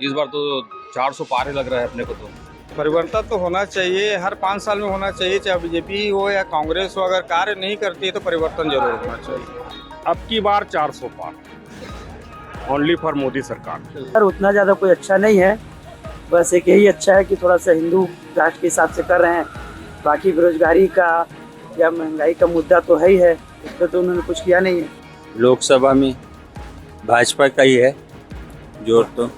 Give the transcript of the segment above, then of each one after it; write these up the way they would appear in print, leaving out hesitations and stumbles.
इस बार तो 400 पार ही लग रहा है अपने को तो। परिवर्तन तो होना चाहिए, हर 5 साल में होना चाहिए, चाहे बीजेपी हो या कांग्रेस हो। अगर कार्य नहीं करती है तो परिवर्तन जरूर होना चाहिए। अब की बार 400 पार, ओनली फॉर मोदी सरकार। सर उतना ज़्यादा कोई अच्छा नहीं है, बस एक यही अच्छा है कि थोड़ा सा हिंदू राष्ट्र के हिसाब से कर रहे हैं। बाकी बेरोजगारी का या महंगाई का मुद्दा तो है ही है, इस पर तो उन्होंने कुछ किया नहीं है। लोकसभा में भाजपा का ही है जोर तो।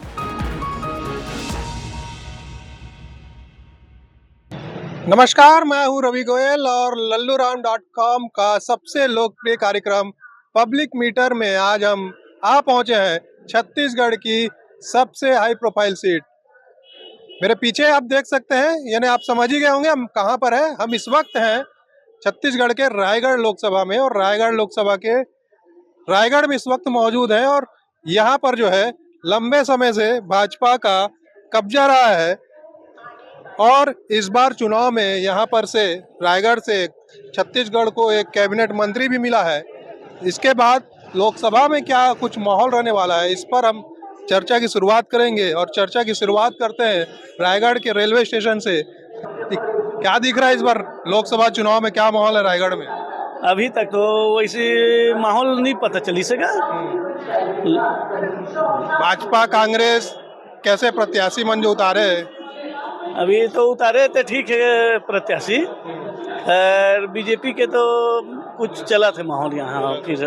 नमस्कार, मैं हूं रवि गोयल और लल्लूराम.com का सबसे लोकप्रिय कार्यक्रम पब्लिक मीटर में आज हम आ पहुंचे हैं छत्तीसगढ़ की सबसे हाई प्रोफाइल सीट। मेरे पीछे आप देख सकते हैं, यानी आप समझ ही गए होंगे हम कहां पर हैं। हम इस वक्त हैं छत्तीसगढ़ के रायगढ़ लोकसभा में, और रायगढ़ लोकसभा के रायगढ़ में इस वक्त मौजूद हैं। और यहाँ पर जो है लंबे समय से भाजपा का कब्जा रहा है, और इस बार चुनाव में यहाँ पर से रायगढ़ से छत्तीसगढ़ को एक कैबिनेट मंत्री भी मिला है। इसके बाद लोकसभा में क्या कुछ माहौल रहने वाला है, इस पर हम चर्चा की शुरुआत करेंगे। और चर्चा की शुरुआत करते हैं रायगढ़ के रेलवे स्टेशन से। क्या दिख रहा है इस बार लोकसभा चुनाव में, क्या माहौल है रायगढ़ में? अभी तक तो वैसे माहौल नहीं पता चली सका। भाजपा कांग्रेस कैसे प्रत्याशी मंच उतारे हैं? अभी तो उतारे तो ठीक है प्रत्याशी, खैर बीजेपी के तो कुछ चला थे माहौल यहाँ। फिर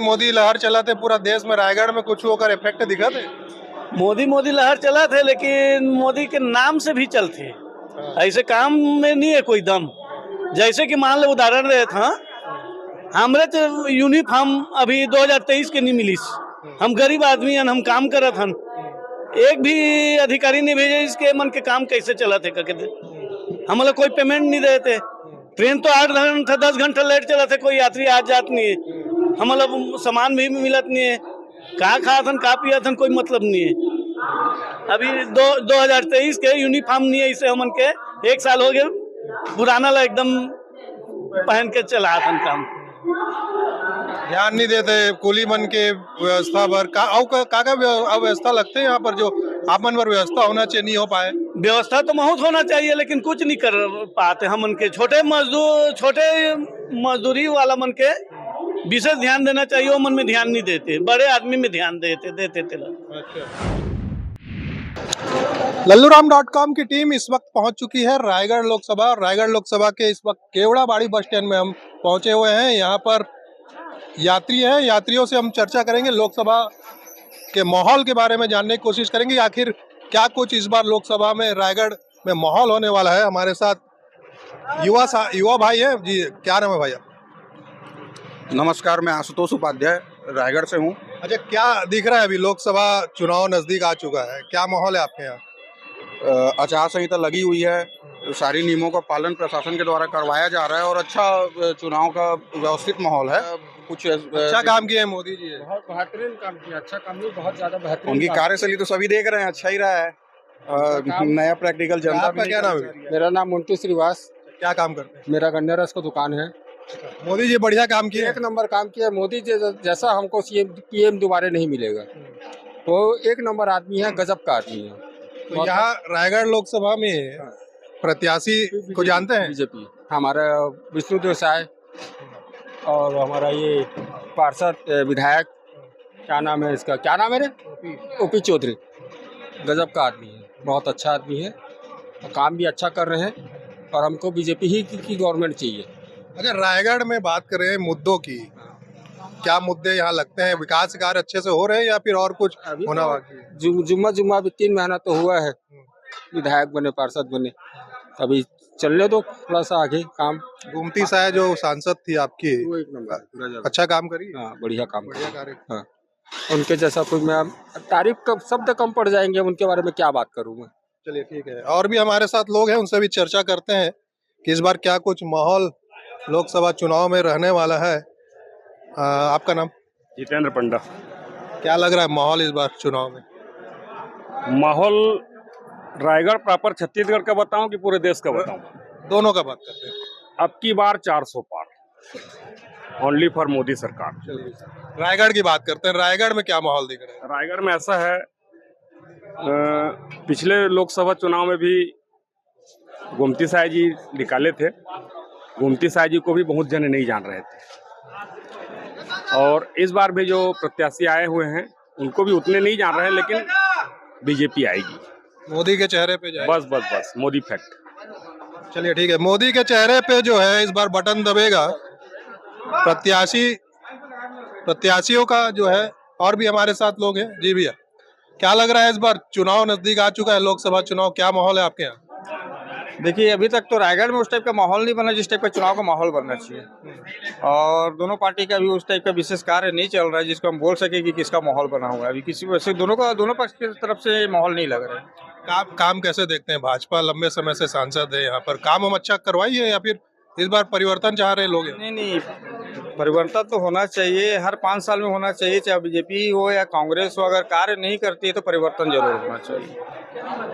मोदी लहर चला थे पूरा देश में, रायगढ़ में कुछ होकर इफेक्ट दिखा थे? मोदी लहर चला थे, लेकिन मोदी के नाम से भी चलते, ऐसे काम में नहीं है कोई दम। जैसे कि मान लो उदाहरण रहे था, हमरे तो यूनिफॉर्म अभी 2023 के नहीं मिलीस। हम गरीब आदमी हैं, हम काम करत हन, एक भी अधिकारी नहीं भेजे। इसके मन के काम कैसे चला थे कहते, हम लोग कोई पेमेंट नहीं देते। ट्रेन तो 8 घंटा 10 घंटा लेट चला थे, कोई यात्री आज जात नहीं है। हम लोग सामान भी मिलत नहीं है, का खात हन का पियत हन, कोई मतलब नहीं है। अभी 2023 के यूनिफॉर्म नहीं है, इसे हमन के 1 साल हो गए पुराना ला एकदम पहन के चला हन काम। ध्यान नहीं देते कुली मन के व्यवस्था पर का व्यवस्था लगते हैं यहाँ पर, जो आप मन पर व्यवस्था होना चाहिए नहीं हो पाए। व्यवस्था तो बहुत होना चाहिए, लेकिन कुछ नहीं कर पाते। हम मन के छोटे मजदूरी वाला मन के विशेष ध्यान देना चाहिए, वो मन में ध्यान नहीं देते। बड़े आदमी में ध्यान देते थे। लल्लूराम.com की टीम इस वक्त पहुंच चुकी है रायगढ़ लोकसभा। रायगढ़ लोकसभा के इस वक्त केवड़ाबाड़ी बस स्टैंड में हम पहुंचे हुए हैं। यहाँ पर यात्री हैं, यात्रियों से हम चर्चा करेंगे, लोकसभा के माहौल के बारे में जानने की कोशिश करेंगे। आखिर क्या कुछ इस बार लोकसभा में रायगढ़ में माहौल होने वाला है। हमारे साथ युवा भाई है जी। क्या नाम है भैया? नमस्कार, मैं आशुतोष उपाध्याय रायगढ़ से हूँ। अच्छा, क्या दिख रहा है? अभी लोकसभा चुनाव नजदीक आ चुका है, क्या माहौल है आपके यहाँ? आचार संहिता लगी हुई है, सारी नियमों का पालन प्रशासन के द्वारा करवाया जा रहा है, और अच्छा चुनाव का व्यवस्थित माहौल है। कुछ अच्छा काम किया है मोदी जी, बहुत बेहतरीन काम किया, अच्छा काम नहीं, बहुत ज्यादा बेहतरीन। उनकी कार्यशैली तो सभी देख रहे हैं, अच्छा ही रहा है। नया प्रैक्टिकल जनता। आपका क्या नाम है? मेरा नाम मुंटू श्रीवास, क्या काम करते हैं? मेरा गन्ना रस का दुकान है। मोदी जी बढ़िया काम किए। 1 नंबर काम किया मोदी जी, जैसा हमको पीएम दोबारा नहीं मिलेगा। वो 1 नंबर आदमी है, गजब का आदमी है। तो यहाँ रायगढ़ लोकसभा में प्रत्याशी को जानते हैं? बीजेपी हमारा विष्णु देसाई, और हमारा ये पार्षद विधायक, क्या नाम है इसका, क्या नाम है रे, ओपी चौधरी। गजब का आदमी है, बहुत अच्छा आदमी है, काम भी अच्छा कर रहे हैं, और हमको बीजेपी ही की गवर्नमेंट चाहिए। अगर रायगढ़ में बात करें मुद्दों की, क्या मुद्दे यहाँ लगते हैं? विकास कार्य अच्छे से हो रहे हैं या फिर और कुछ होना बाकी है? जुम्मा भी 3 महीना तो हुआ है, विधायक बने, पार्षद बने, अभी चलने दो थोड़ा सा आगे काम। गुमती साय जो सांसद थी आपकी, वो 1 नंबर अच्छा काम करी। हाँ, बढ़िया काम, बढ़िया कार्य। हाँ, उनके जैसा कोई, मैं तारीफ का शब्द कम पड़ जाएंगे, उनके बारे में क्या बात करूँ मैं। चलिए ठीक है, और भी हमारे साथ लोग हैं, उनसे भी चर्चा करते हैं कि इस बार क्या कुछ माहौल लोकसभा चुनाव में रहने वाला है। आपका नाम? जितेंद्र पंडा। क्या लग रहा है माहौल इस बार चुनाव में? माहौल रायगढ़ प्रॉपर छत्तीसगढ़ का बताऊं कि पूरे देश का बताऊं? दोनों का बात करते हैं। अब की बार 400 पार, ओनली फॉर मोदी सरकार। रायगढ़ की बात करते हैं, रायगढ़ में क्या माहौल दिख रहा है? रायगढ़ में ऐसा है पिछले लोकसभा चुनाव में भी गोमती साय जी निकाले थे। गोमती साय जी को भी बहुत जन नहीं जान रहे थे, और इस बार भी जो प्रत्याशी आए हुए हैं उनको भी उतने नहीं जान रहे हैं, लेकिन बीजेपी आएगी। मोदी के चेहरे पे जाएगा। बस मोदी फैक्ट। चलिए ठीक है, मोदी के चेहरे पे जो है इस बार बटन दबेगा। प्रत्याशियों का जो है, और भी हमारे साथ लोग हैं। जी भैया, क्या लग रहा है इस बार चुनाव नजदीक आ चुका है, लोकसभा चुनाव, क्या माहौल है आपके यहाँ? देखिए, अभी तक तो रायगढ़ में उस टाइप का माहौल नहीं बना जिस टाइप का चुनाव का माहौल बनना चाहिए, और दोनों पार्टी का भी उस टाइप का विशेष कार्य नहीं चल रहा है जिसको हम बोल सके कि किसका माहौल बना हुआ है। अभी किसी वजह से दोनों पक्ष की तरफ से माहौल नहीं लग रहा है। काम कैसे देखते हैं? भाजपा लंबे समय से सांसद है यहाँ पर, काम हम अच्छा करवाई है या फिर इस बार परिवर्तन चाह रहे लोग? नहीं, परिवर्तन तो होना चाहिए, हर 5 साल में होना चाहिए, चाहे बीजेपी हो या कांग्रेस हो। अगर कार्य नहीं करती है तो परिवर्तन जरूर होना चाहिए।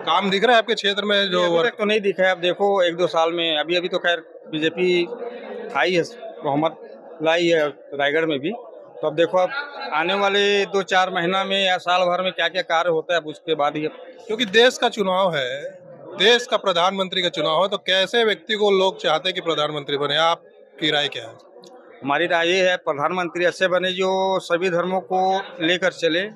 काम दिख रहा है आपके क्षेत्र में? जो अभी तक तो नहीं दिखा है, अब देखो 1-2 साल में। अभी तो खैर बीजेपी आई है, बहुमत लाई है रायगढ़ में भी, तो अब देखो अब आने वाले 2-4 महीना में या साल भर में क्या क्या कार्य होता है, अब उसके बाद ही। क्योंकि देश का चुनाव है, देश का प्रधानमंत्री का चुनाव है, तो कैसे व्यक्ति को लोग चाहते हैं कि प्रधानमंत्री बने? आपकी राय क्या है? हमारी राय ये है, प्रधानमंत्री ऐसे बने जो सभी धर्मों को लेकर चले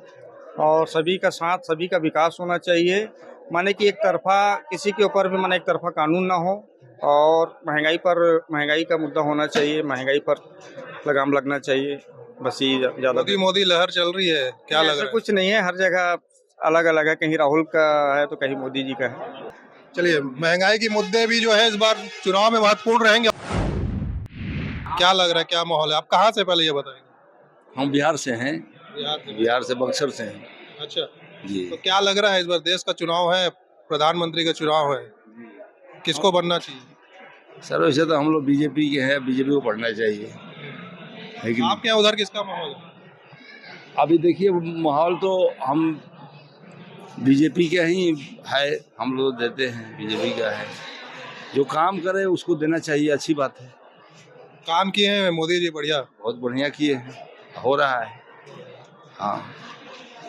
और सभी का साथ, सभी का विकास होना चाहिए। माने कि एक तरफा किसी के ऊपर भी एक तरफा कानून ना हो, और महंगाई का मुद्दा होना चाहिए, महंगाई पर लगाम लगना चाहिए। बस ये ज्यादा। मोदी लहर चल रही है, क्या लग रहा है? कुछ नहीं है, हर जगह अलग अलग है, कहीं राहुल का है तो कहीं मोदी जी का है। चलिए, महंगाई के मुद्दे भी जो है इस बार चुनाव में महत्वपूर्ण रहेंगे। क्या लग रहा है, क्या माहौल है? आप कहाँ से, पहले ये बताएंगे? हम बिहार से हैं। बिहार से बक्सर से हैं। अच्छा जी। तो क्या लग रहा है इस बार देश का चुनाव है, प्रधानमंत्री का चुनाव है, किसको बनना चाहिए? सर वैसे तो हम लोग बीजेपी के हैं, बीजेपी को पढ़ना चाहिए, लेकिन आपके यहाँ उधर किसका माहौल है? अभी देखिए माहौल तो हम बीजेपी का ही है, हम लोग देते हैं, बीजेपी का है। जो काम करे उसको देना चाहिए, अच्छी बात है। काम किए हैं मोदी जी? बढ़िया, बहुत बढ़िया किए हैं, हो रहा है। हाँ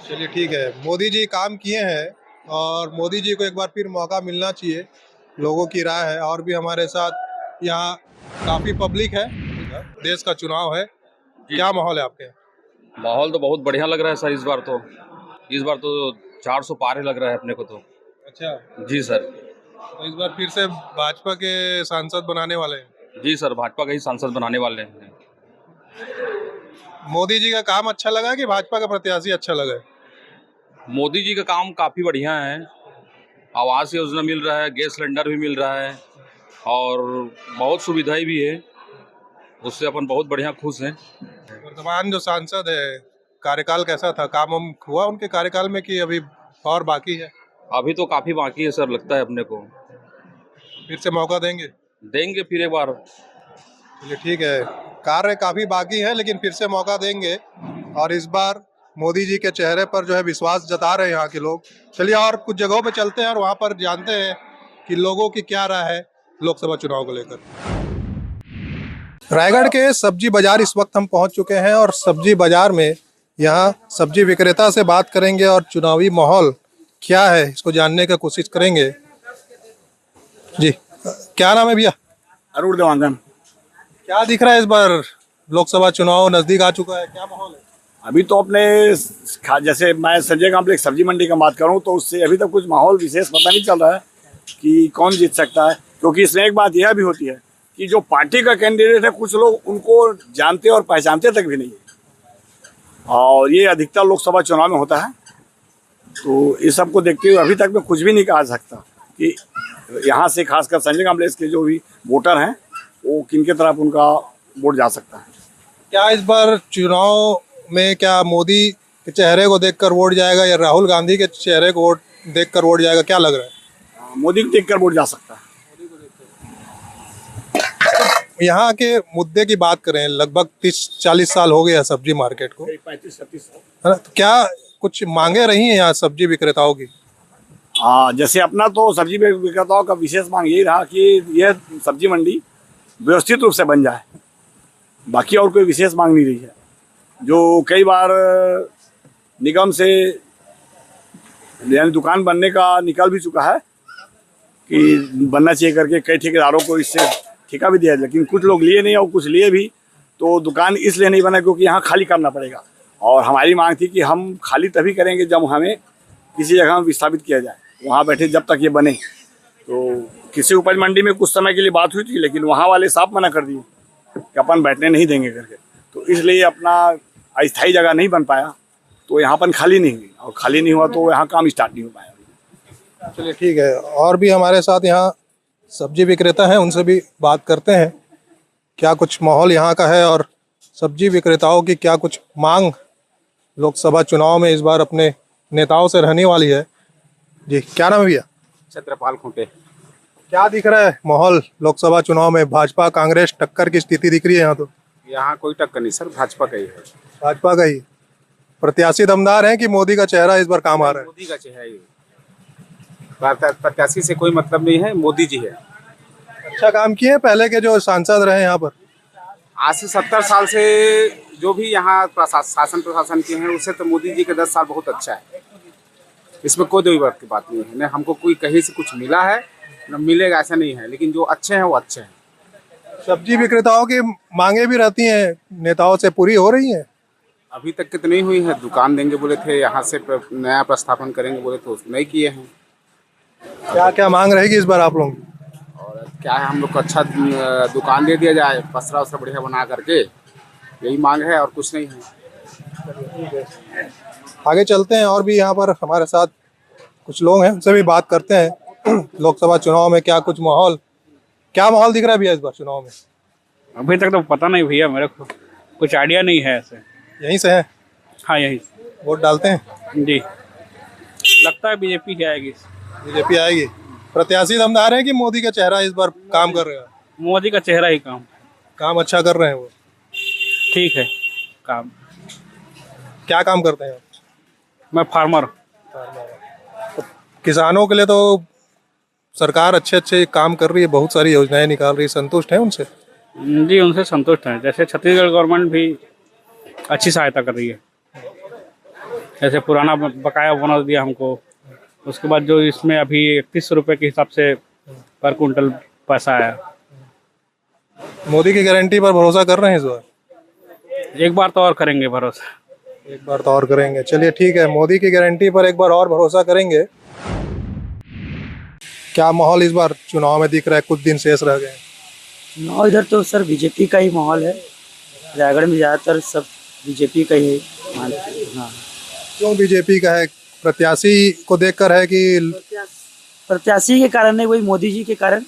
चलिए ठीक है, मोदी जी काम किए हैं और मोदी जी को एक बार फिर मौका मिलना चाहिए, लोगों की राय है। और भी हमारे साथ यहाँ काफ़ी पब्लिक है, देश का चुनाव है, क्या माहौल है आपके यहाँ? माहौल तो बहुत बढ़िया लग रहा है सर। इस बार तो 400 पार ही लग रहा है अपने को तो। अच्छा जी सर। तो इस बार फिर से भाजपा के सांसद बनाने वाले हैं? जी सर, भाजपा का ही सांसद बनाने वाले हैं। मोदी जी का काम अच्छा लगा कि भाजपा का प्रत्याशी अच्छा लगा? मोदी जी का काम काफ़ी बढ़िया है। आवास योजना मिल रहा है, गैस सिलेंडर भी मिल रहा है, और बहुत सुविधाएं भी है, उससे अपन बहुत बढ़िया खुश हैं। वर्तमान जो सांसद है, कार्यकाल कैसा था? काम हुआ उनके कार्यकाल में कि अभी और बाकी है? अभी तो काफ़ी बाकी है सर, लगता है अपने को। फिर से मौका देंगे फिर एक बार। चलिए ठीक है, कार्य काफ़ी बाकी है लेकिन फिर से मौका देंगे, और इस बार मोदी जी के चेहरे पर जो है विश्वास जता रहे हैं यहाँ के लोग। चलिए और कुछ जगहों पे चलते हैं और वहाँ पर जानते हैं कि लोगों की क्या राय है लोकसभा चुनाव को लेकर। रायगढ़ के सब्जी बाजार इस वक्त हम पहुँच चुके हैं, और सब्जी बाजार में यहाँ सब्जी विक्रेता से बात करेंगे और चुनावी माहौल क्या है इसको जानने का कोशिश करेंगे। जी, क्या नाम है भैया? अरुण देवांगन। क्या दिख रहा है इस बार लोकसभा चुनाव नजदीक आ चुका है, क्या माहौल है? अभी तो अपने जैसे मैं संजय कॉम्प्लेक्स सब्जी मंडी का बात करूं तो उससे अभी तक कुछ माहौल विशेष पता नहीं चल रहा है कि कौन जीत सकता है, क्योंकि इसमें एक बात यह भी होती है कि जो पार्टी का कैंडिडेट है कुछ लोग उनको जानते और पहचानते तक भी नहीं है, और ये अधिकतर लोकसभा चुनाव में होता है। तो इस सब को देखते हुए अभी तक मैं कुछ भी नहीं कहा सकता कि यहाँ से खासकर संजय कॉम्प्लेक्स के जो भी वोटर हैं वो किनके तरफ उनका वोट जा सकता है। क्या इस बार चुनाव में क्या मोदी के चेहरे को देखकर वोट जाएगा या राहुल गांधी के चेहरे को वोट देखकर वोट जाएगा, क्या लग रहा है? मोदी को देखकर वोट जा सकता है। यहाँ के मुद्दे की बात करें, लगभग 30-40 साल हो गया सब्जी मार्केट को, 35-36 साल, है ना? तो क्या कुछ मांगे रही हैं यहाँ सब्जी विक्रेताओं की? हाँ, जैसे अपना तो सब्जी विक्रेताओं का विशेष मांग यही रहा कि यह सब्जी मंडी व्यवस्थित रूप से बन जाए, बाकी और कोई विशेष मांग नहीं रही है। जो कई बार निगम से यानी दुकान बनने का निकल भी चुका है कि बनना चाहिए करके, कई ठेकेदारों को इससे ठेका भी दिया है, लेकिन कुछ लोग लिए नहीं और कुछ लिए भी। तो दुकान इसलिए नहीं बना क्योंकि यहाँ खाली करना पड़ेगा, और हमारी मांग थी कि हम खाली तभी करेंगे जब हमें किसी जगह विस्थापित किया जाए, वहाँ बैठे जब तक ये बने। तो किसी उपज मंडी में कुछ समय के लिए बात हुई थी, लेकिन वहाँ वाले साफ मना कर दिए कि अपन बैठने नहीं देंगे करके। तो इसलिए अपना अस्थायी जगह नहीं बन पाया, तो यहाँ पर खाली नहीं हुई, और खाली नहीं हुआ तो यहाँ काम स्टार्ट नहीं हो पाया। चलिए ठीक है, और भी हमारे साथ यहाँ सब्जी विक्रेता हैं, उनसे भी बात करते हैं क्या कुछ माहौल यहाँ का है और सब्जी विक्रेताओं की क्या कुछ मांग लोकसभा चुनाव में इस बार अपने नेताओं से रहने वाली है। जी, क्या नाम है भैया? छत्रपाल खूंटे। क्या दिख रहा है माहौल लोकसभा चुनाव में? भाजपा कांग्रेस टक्कर की स्थिति दिख रही है यहाँ तो? यहाँ कोई टक्कर नहीं सर, भाजपा का ही है। भाजपा का ही प्रत्याशी दमदार है कि मोदी का चेहरा इस बार काम आ रहा है? मोदी का चेहरा ही है, प्रत्याशी से कोई मतलब नहीं है, मोदी जी है। अच्छा काम किए पहले के जो सांसद रहे यहाँ पर? आज से 70 साल से जो भी यहाँ शासन प्रशासन किए हैं, उससे तो मोदी जी के 10 साल बहुत अच्छा है। इसमें कोई दो बात की बात नहीं है। न हमको कोई कहीं से कुछ मिला है न मिलेगा, ऐसा नहीं है, लेकिन जो अच्छे हैं वो अच्छे हैं। सब्जी विक्रेताओं की मांगे भी रहती हैं, नेताओं से पूरी हो रही हैं? अभी तक की तो नहीं हुई है। दुकान देंगे बोले थे, यहाँ से नया प्रस्थापन करेंगे बोले थे, नहीं किए हैं। क्या क्या मांग रहेगी इस बार आप लोग? और क्या है, हम लोग को अच्छा दुकान दे दिया जाए, पसरा उसरा बढ़िया बना करके, यही मांग है और कुछ नहीं है। आगे चलते हैं, और भी यहाँ पर हमारे साथ कुछ लोग हैं, उनसे भी बात करते हैं। लोकसभा चुनाव में क्या कुछ माहौल, क्या माहौल दिख रहा है भैया इस बार चुनाव में? अभी तक तो पता नहीं भैया, मेरे को कुछ आइडिया नहीं है ऐसे। यहीं से है? हाँ, यहीं वोट डालते हैं? जी, लगता है बीजेपी की आएगी। बीजेपी आएगी। प्रत्याशी दमदार है कि मोदी का चेहरा इस बार काम कर रहा है? मोदी का चेहरा ही काम अच्छा कर रहे हैं वो? ठीक है। काम क्या काम करते हैं? मैं फार्मर। तो किसानों के लिए तो सरकार अच्छे अच्छे काम कर रही है, बहुत सारी योजनाएं निकाल रही है, संतुष्ट हैं उनसे? जी, उनसे संतुष्ट हैं। जैसे छत्तीसगढ़ गवर्नमेंट भी अच्छी सहायता कर रही है। जैसे पुराना बकाया बोनस दिया हमको, उसके बाद जो इसमें अभी 31 रुपये के हिसाब से पर कुंटल पैसा आया। मोदी की गारंटी पर भरोसा कर रहे हैं इस बार? एक बार तो और करेंगे भरोसा। एक बार तो और करेंगे। चलिए ठीक है, मोदी की गारंटी पर एक बार और भरोसा करेंगे। क्या माहौल इस बार चुनाव में दिख रहा है? कुछ दिन शेष रह गए। चुनाव इधर तो सर बीजेपी का ही माहौल है। रायगढ़ में ज़्यादातर सब बीजेपी का ही है। हाँ। क्यों बीजेपी का है? प्रत्याशी को देखकर है कि? प्रत्याशी के कारण नहीं, वही मोदी जी के कारण।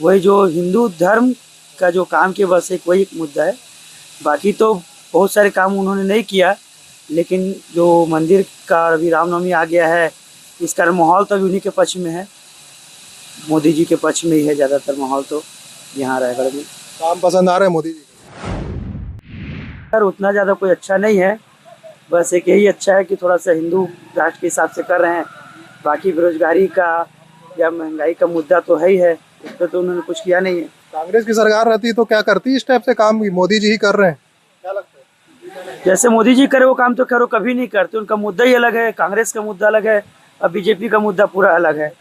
वही जो हिंदू धर्म का जो काम के बस एक वही मुद्दा है। बाकी तो बहुत सारे काम उन्होंने नहीं किया, लेकिन जो मंदिर का अभी रामनवमी आ गया है, इस कारण माहौल तो अभी उन्हीं के पक्ष में है, मोदी जी के पक्ष में ही है ज़्यादातर माहौल तो यहाँ रायगढ़ में। काम पसंद आ रहा है मोदी जी? सर उतना ज़्यादा कोई अच्छा नहीं है, बस एक यही अच्छा है कि थोड़ा सा हिंदू राष्ट्र के हिसाब से कर रहे हैं। बाकी बेरोजगारी का या महंगाई का मुद्दा तो है ही है, इस पर तो उन्होंने कुछ किया नहीं है। कांग्रेस की सरकार रहती तो क्या करती इस टाइप से काम? मोदी जी ही कर रहे हैं, क्या लगता है? जैसे मोदी जी करे वो काम तो खैर वो कभी नहीं करते, उनका मुद्दा ही अलग है, कांग्रेस का मुद्दा अलग है और बीजेपी का मुद्दा पूरा अलग है।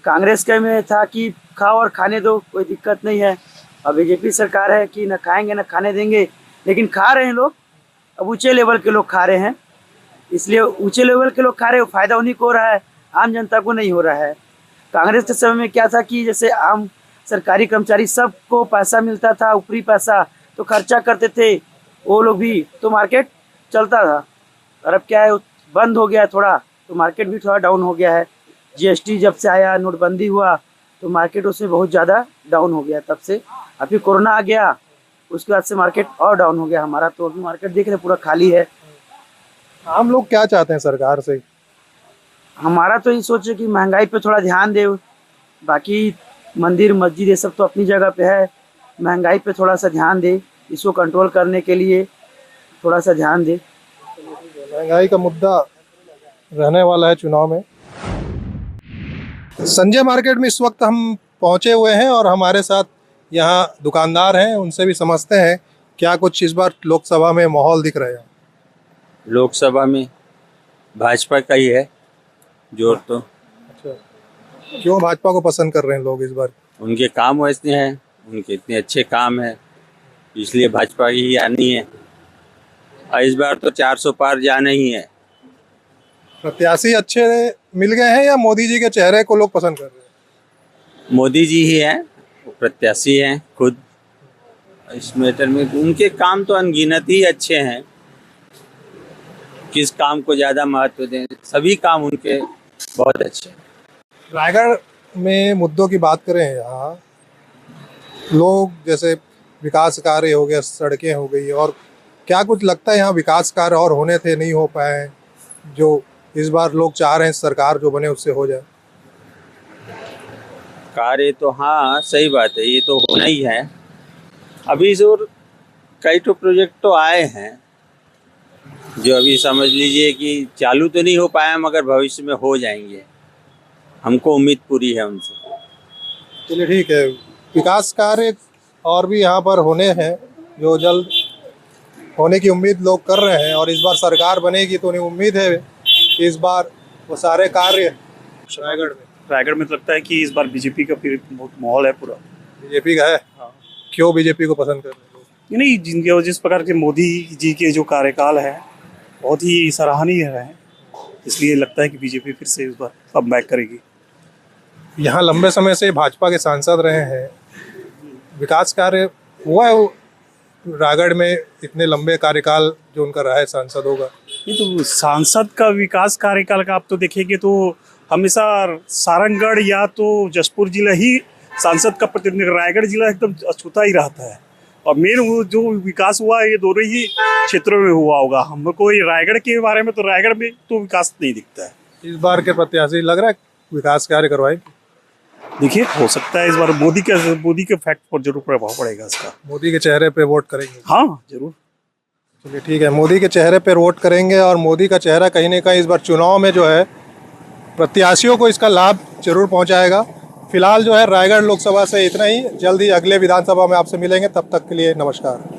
कांग्रेस के में था कि खाओ और खाने दो, कोई दिक्कत नहीं है, और बीजेपी सरकार है कि न खाएंगे न खाने देंगे, लेकिन खा रहे हैं लोग। अब ऊंचे लेवल के लोग खा रहे हैं, इसलिए ऊंचे लेवल के लोग खा रहे हैं, फ़ायदा उन्हीं को हो रहा है, आम जनता को नहीं हो रहा है। कांग्रेस के समय में क्या था कि जैसे आम सरकारी कर्मचारी सबको पैसा मिलता था, ऊपरी पैसा, तो खर्चा करते थे वो लोग भी, तो मार्केट चलता था। और अब क्या है, बंद हो गया है थोड़ा, तो मार्केट भी थोड़ा डाउन हो गया है। जीएसटी जब से आया, नोटबंदी हुआ, तो मार्केट उसमें बहुत ज़्यादा डाउन हो गया तब से। अभी कोरोना आ गया, उसके बाद से मार्केट और डाउन हो गया हमारा, तो अभी मार्केट देख रहे पूरा खाली है। हम लोग क्या चाहते हैं सरकार से? हमारा तो ये सोच है कि महंगाई पे थोड़ा ध्यान दे, बाकी मंदिर मस्जिद ये सब तो अपनी जगह पे है, महंगाई पे थोड़ा सा ध्यान दे, इसको कंट्रोल करने के लिए थोड़ा सा ध्यान दे। महंगाई का मुद्दा रहने वाला है चुनाव में। संजय मार्केट में इस वक्त हम पहुंचे हुए हैं और हमारे साथ यहाँ दुकानदार हैं, उनसे भी समझते हैं क्या कुछ इस बार लोकसभा में माहौल दिख रहा है। लोकसभा में भाजपा का ही है जोर तो। अच्छा, क्यों भाजपा को पसंद कर रहे हैं लोग इस बार? उनके काम वैसे हैं, उनके इतने अच्छे काम हैं, इसलिए भाजपा ही आनी है। और इस बार तो 400 पार जाना ही है। प्रत्याशी अच्छे मिल गए हैं या मोदी जी के चेहरे को लोग पसंद कर रहे हैं? मोदी जी ही हैं, वो प्रत्याशी हैं खुद। इस मैटर में उनके काम तो अनगिनत ही अच्छे हैं, किस काम को ज़्यादा महत्व दें, सभी काम उनके बहुत अच्छे हैं। रायगढ़ में मुद्दों की बात करें, यहाँ लोग जैसे विकास कार्य हो गया, सड़कें हो गई, और क्या कुछ लगता है यहाँ विकास कार्य और होने थे नहीं हो पाए, जो इस बार लोग चाह रहे हैं सरकार जो बने उससे हो जाए? कार्य तो हाँ सही बात है, ये तो होना ही है। अभी जो कई तो प्रोजेक्ट तो आए हैं जो अभी समझ लीजिए कि चालू तो नहीं हो पाया, मगर भविष्य में हो जाएंगे, हमको उम्मीद पूरी है उनसे। चलिए ठीक है, विकास कार्य और भी यहाँ पर होने हैं जो जल्द होने की उम्मीद लोग कर रहे हैं, और इस बार सरकार बनेगी तो उन्हें उम्मीद है कि इस बार वो सारे कार्य रायगढ़ में तो लगता है कि इस बार बीजेपी का फिर माहौल है पूरा। बीजेपी का है? हाँ। क्यों बीजेपी को पसंद कर रहे हैं लोग? ये नहीं, जिनके जिस प्रकार के मोदी जी के जो कार्यकाल है बहुत ही सराहनीय है, इसलिए लगता है कि बीजेपी फिर से इस बार कम बैक करेगी। यहाँ लंबे समय से भाजपा के सांसद रहे हैं, विकास कार्य हुआ है रायगढ़ में? इतने लंबे कार्यकाल जो उनका रहा है सांसद होगा, ये तो सांसद का विकास कार्यकाल का आप तो देखेंगे तो हमेशा सारंगढ़ या तो जशपुर जिला ही सांसद का प्रतिनिधित्व, रायगढ़ जिला एकदम अछूता ही रहता है। और मेन वो जो विकास हुआ है ये दोनों ही क्षेत्रों में हुआ होगा। हमको ये रायगढ़ के बारे में तो रायगढ़ में तो विकास नहीं दिखता है। इस बार के प्रत्याशी लग रहा है विकास कार्य करवाएंगे? देखिए, हो सकता है इस बार मोदी के फैक्ट पर जरूर प्रभाव पड़ेगा इसका। मोदी के चेहरे पे वोट करेंगे? हाँ जरूर। चलिए ठीक है, मोदी के चेहरे पे वोट करेंगे, और मोदी का चेहरा कहीं ना कहीं इस बार चुनाव में जो है प्रत्याशियों को इसका लाभ जरूर पहुंचाएगा। फिलहाल जो है रायगढ़ लोकसभा से इतना ही, जल्द ही अगले विधानसभा में आपसे मिलेंगे, तब तक के लिए नमस्कार।